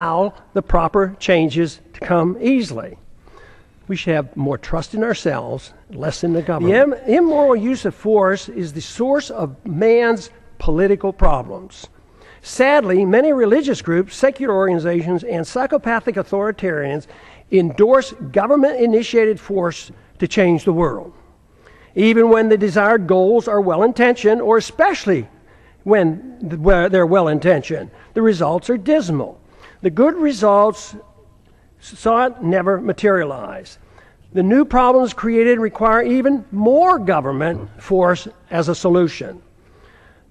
allow the proper changes to come easily. We should have more trust in ourselves, less in the government. The immoral use of force is the source of man's political problems. Sadly, many religious groups, secular organizations, and psychopathic authoritarians endorse government-initiated force to change the world. Even when the desired goals are well-intentioned, or especially when they're well-intentioned, the results are dismal. The good results sought never materialize. The new problems created require even more government force as a solution.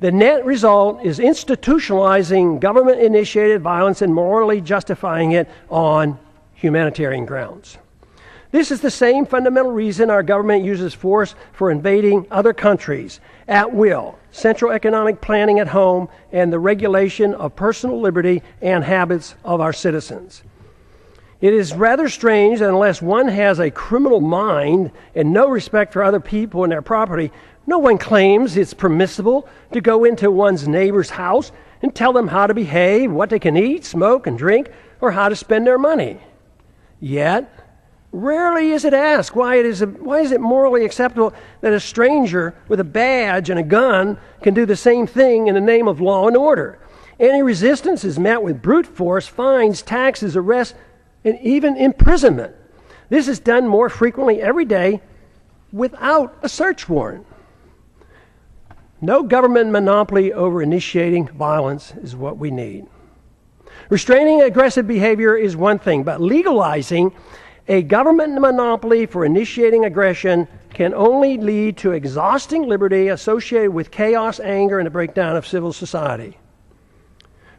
The net result is institutionalizing government-initiated violence and morally justifying it on humanitarian grounds. This is the same fundamental reason our government uses force for invading other countries at will, central economic planning at home, and the regulation of personal liberty and habits of our citizens. It is rather strange that unless one has a criminal mind and no respect for other people and their property, no one claims it's permissible to go into one's neighbor's house and tell them how to behave, what they can eat, smoke, and drink, or how to spend their money. Yet, rarely is it asked why is it morally acceptable that a stranger with a badge and a gun can do the same thing in the name of law and order. Any resistance is met with brute force, fines, taxes, arrests, and even imprisonment. This is done more frequently every day without a search warrant. No government monopoly over initiating violence is what we need. Restraining aggressive behavior is one thing, but legalizing a government monopoly for initiating aggression can only lead to exhausting liberty associated with chaos, anger, and the breakdown of civil society.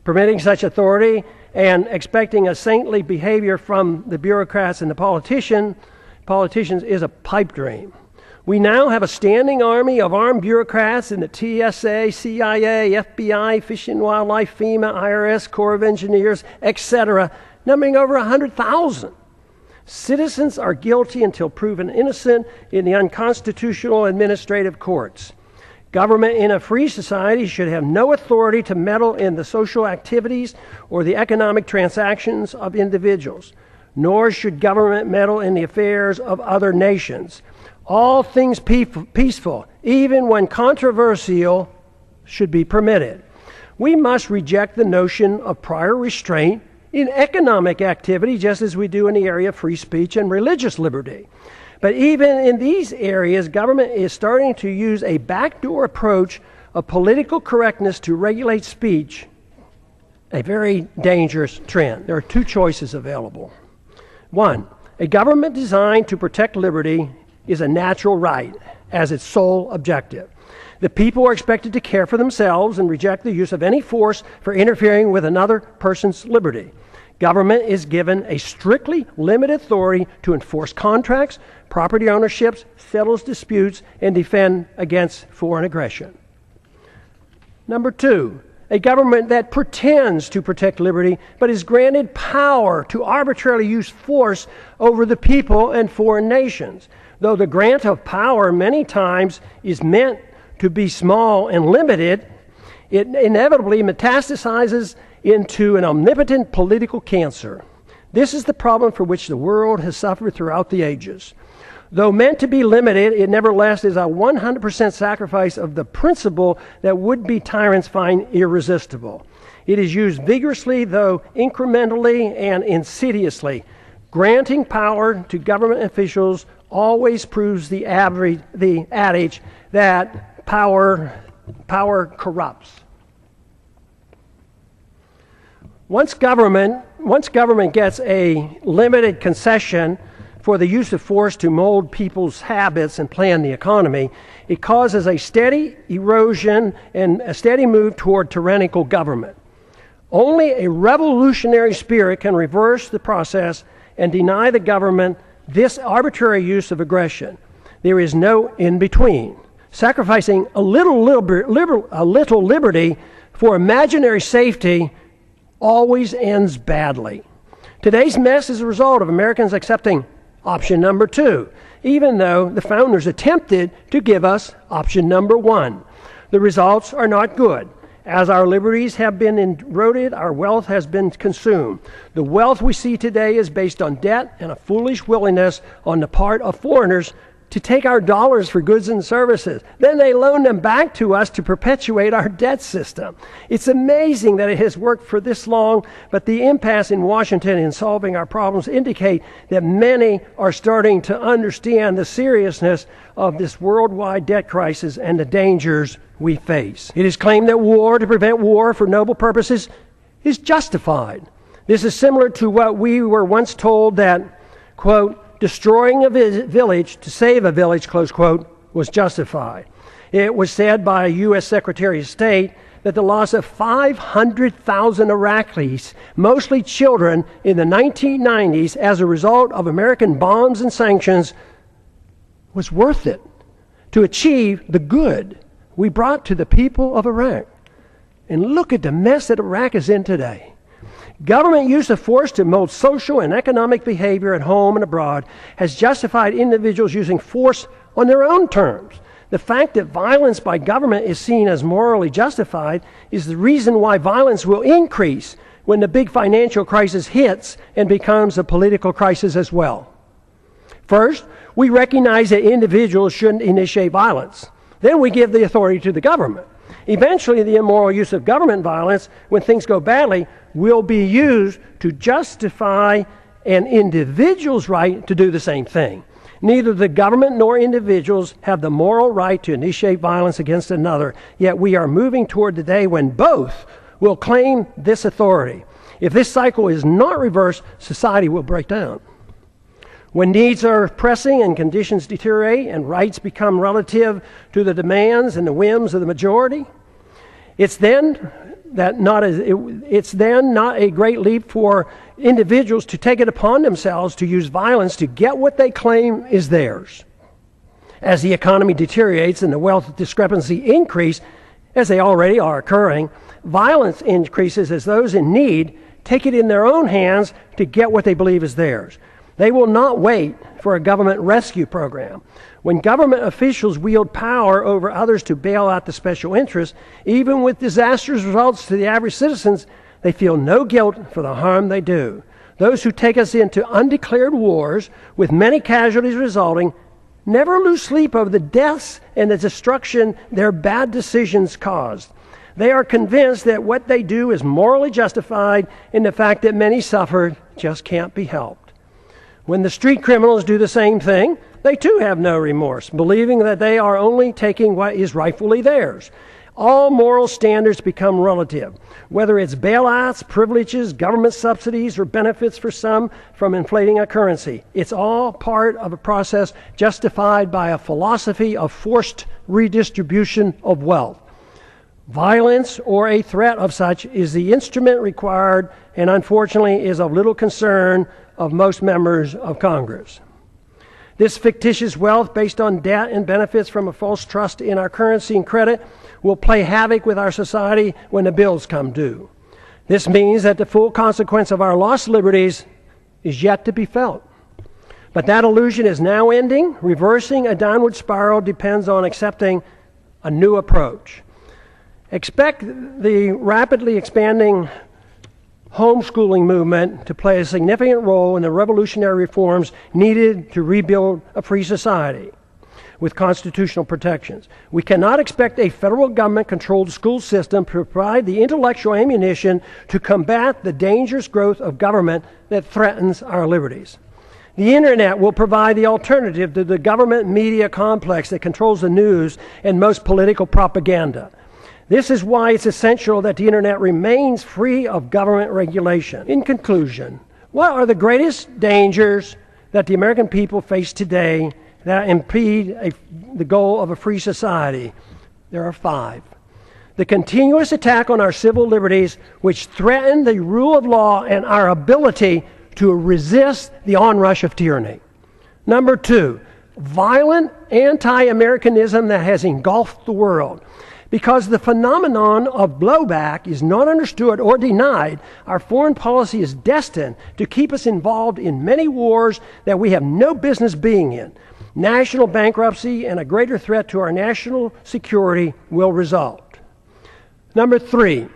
Permitting such authority and expecting a saintly behavior from the bureaucrats and the politicians is a pipe dream. We now have a standing army of armed bureaucrats in the TSA, CIA, FBI, Fish and Wildlife, FEMA, IRS, Corps of Engineers, etc., numbering over 100,000. Citizens are guilty until proven innocent in the unconstitutional administrative courts. Government in a free society should have no authority to meddle in the social activities or the economic transactions of individuals, nor should government meddle in the affairs of other nations. All things peaceful, even when controversial, should be permitted. We must reject the notion of prior restraint in economic activity, just as we do in the area of free speech and religious liberty. But even in these areas, government is starting to use a backdoor approach of political correctness to regulate speech, a very dangerous trend. There are two choices available. One, a government designed to protect liberty is a natural right as its sole objective. The people are expected to care for themselves and reject the use of any force for interfering with another person's liberty. Government is given a strictly limited authority to enforce contracts, property ownerships, settles disputes, and defend against foreign aggression. Number two, a government that pretends to protect liberty but is granted power to arbitrarily use force over the people and foreign nations. Though the grant of power many times is meant to be small and limited, it inevitably metastasizes into an omnipotent political cancer. This is the problem for which the world has suffered throughout the ages. Though meant to be limited, it nevertheless is a 100% sacrifice of the principle that would-be tyrants find irresistible. It is used vigorously, though incrementally and insidiously. Granting power to government officials always proves the adage that power corrupts. Once government gets a limited concession for the use of force to mold people's habits and plan the economy, it causes a steady erosion and a steady move toward tyrannical government. Only a revolutionary spirit can reverse the process and deny the government this arbitrary use of aggression. There is no in-between. Sacrificing a little liberty for imaginary safety always ends badly. Today's mess is a result of Americans accepting option number two, even though the founders attempted to give us option number one. The results are not good. As our liberties have been eroded, our wealth has been consumed. The wealth we see today is based on debt and a foolish willingness on the part of foreigners to take our dollars for goods and services. Then they loan them back to us to perpetuate our debt system. It's amazing that it has worked for this long, but the impasse in Washington in solving our problems indicate that many are starting to understand the seriousness of this worldwide debt crisis and the dangers we face. It is claimed that war to prevent war for noble purposes is justified. This is similar to what we were once told that, quote, destroying a village to save a village, close quote, was justified. It was said by a U.S. Secretary of State that the loss of 500,000 Iraqis, mostly children, in the 1990s as a result of American bombs and sanctions was worth it to achieve the good we brought to the people of Iraq. And look at the mess that Iraq is in today. Government use of force to mold social and economic behavior at home and abroad has justified individuals using force on their own terms. The fact that violence by government is seen as morally justified is the reason why violence will increase when the big financial crisis hits and becomes a political crisis as well. First, we recognize that individuals shouldn't initiate violence. Then we give the authority to the government. Eventually, the immoral use of government violence, when things go badly, will be used to justify an individual's right to do the same thing. Neither the government nor individuals have the moral right to initiate violence against another, yet we are moving toward the day when both will claim this authority. If this cycle is not reversed, society will break down. When needs are pressing and conditions deteriorate and rights become relative to the demands and the whims of the majority, it's then not a great leap for individuals to take it upon themselves to use violence to get what they claim is theirs. As the economy deteriorates and the wealth discrepancy increase, as they already are occurring, violence increases as those in need take it in their own hands to get what they believe is theirs. They will not wait for a government rescue program. When government officials wield power over others to bail out the special interests, even with disastrous results to the average citizens, they feel no guilt for the harm they do. Those who take us into undeclared wars, with many casualties resulting, never lose sleep over the deaths and the destruction their bad decisions caused. They are convinced that what they do is morally justified, and the fact that many suffer just can't be helped. When the street criminals do the same thing, they too have no remorse, believing that they are only taking what is rightfully theirs. All moral standards become relative, whether it's bailouts, privileges, government subsidies, or benefits for some from inflating a currency. It's all part of a process justified by a philosophy of forced redistribution of wealth. Violence or a threat of such is the instrument required and unfortunately is of little concern of most members of Congress. This fictitious wealth based on debt and benefits from a false trust in our currency and credit will play havoc with our society when the bills come due. This means that the full consequence of our lost liberties is yet to be felt. But that illusion is now ending. Reversing a downward spiral depends on accepting a new approach. Expect the rapidly expanding homeschooling movement to play a significant role in the revolutionary reforms needed to rebuild a free society with constitutional protections. We cannot expect a federal government-controlled school system to provide the intellectual ammunition to combat the dangerous growth of government that threatens our liberties. The internet will provide the alternative to the government media complex that controls the news and most political propaganda. This is why it's essential that the internet remains free of government regulation. In conclusion, what are the greatest dangers that the American people face today that impede the goal of a free society? There are 5. The continuous attack on our civil liberties, which threaten the rule of law and our ability to resist the onrush of tyranny. Number 2, violent anti-Americanism that has engulfed the world. Because the phenomenon of blowback is not understood or denied, our foreign policy is destined to keep us involved in many wars that we have no business being in. National bankruptcy and a greater threat to our national security will result. Number 3,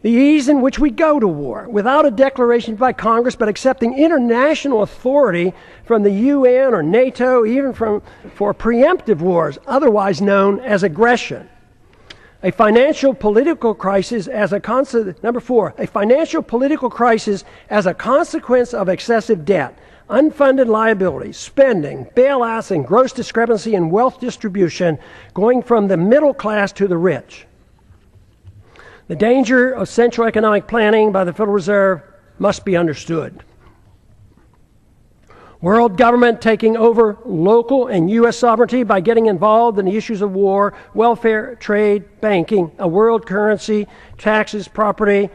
the ease in which we go to war without a declaration by Congress, but accepting international authority from the UN or NATO, even for preemptive wars, otherwise known as aggression. A financial political crisis as a Number 4, a financial political crisis as a consequence of excessive debt, unfunded liabilities, spending, bailouts, and gross discrepancy in wealth distribution going from the middle class to the rich. The danger of central economic planning by the Federal Reserve must be understood. World government taking over local and U.S. sovereignty by getting involved in the issues of war, welfare, trade, banking, a world currency, taxes, property,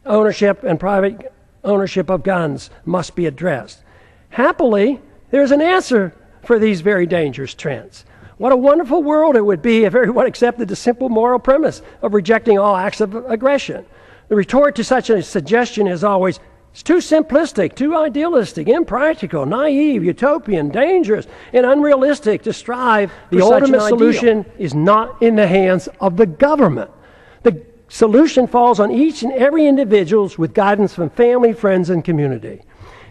ownership, and private ownership of guns must be addressed. Happily, there's an answer for these very dangerous trends. What a wonderful world it would be if everyone accepted the simple moral premise of rejecting all acts of aggression. The retort to such a suggestion is always, it's too simplistic, too idealistic, impractical, naive, utopian, dangerous, and unrealistic to strive for the ultimate solution is not in the hands of the government. The solution falls on each and every individual with guidance from family, friends, and community.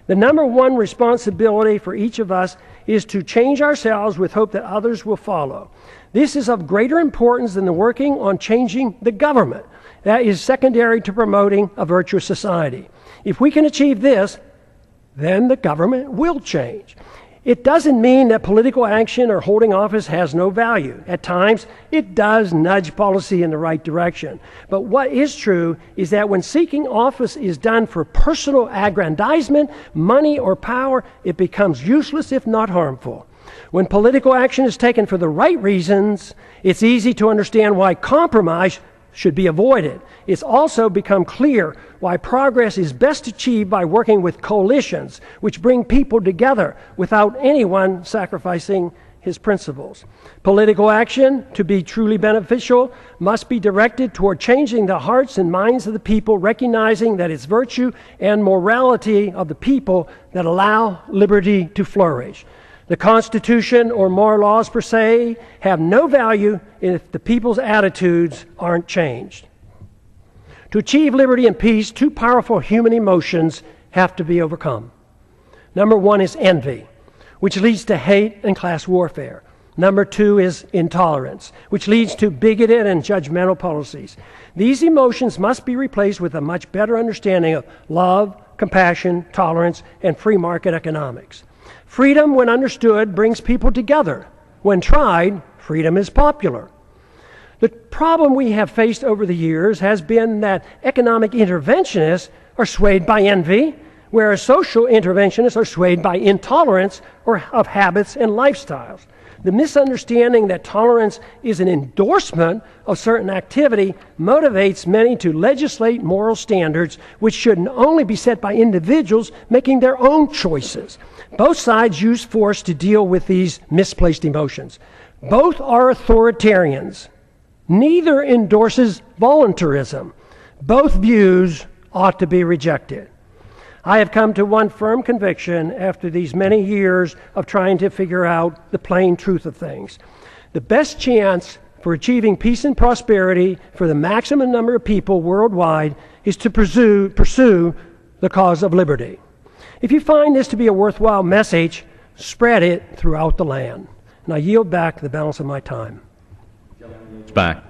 The number one responsibility for each of us is to change ourselves with hope that others will follow. This is of greater importance than the working on changing the government. That is secondary to promoting a virtuous society. If we can achieve this, then the government will change. It doesn't mean that political action or holding office has no value. At times, it does nudge policy in the right direction. But what is true is that when seeking office is done for personal aggrandizement, money, or power, it becomes useless if not harmful. When political action is taken for the right reasons, it's easy to understand why compromise should be avoided. It's also become clear why progress is best achieved by working with coalitions, which bring people together without anyone sacrificing his principles. Political action, to be truly beneficial, must be directed toward changing the hearts and minds of the people, recognizing that it's virtue and morality of the people that allow liberty to flourish. The Constitution or moral laws per se have no value if the people's attitudes aren't changed. To achieve liberty and peace, two powerful human emotions have to be overcome. Number 1 is envy, which leads to hate and class warfare. Number 2 is intolerance, which leads to bigoted and judgmental policies. These emotions must be replaced with a much better understanding of love, compassion, tolerance, and free market economics. Freedom, when understood, brings people together. When tried, freedom is popular. The problem we have faced over the years has been that economic interventionists are swayed by envy, whereas social interventionists are swayed by intolerance of habits and lifestyles. The misunderstanding that tolerance is an endorsement of certain activity motivates many to legislate moral standards which should only be set by individuals making their own choices. Both sides use force to deal with these misplaced emotions. Both are authoritarians. Neither endorses voluntarism. Both views ought to be rejected. I have come to one firm conviction after these many years of trying to figure out the plain truth of things. The best chance for achieving peace and prosperity for the maximum number of people worldwide is to pursue the cause of liberty. If you find this to be a worthwhile message, spread it throughout the land. And I yield back the balance of my time. Back.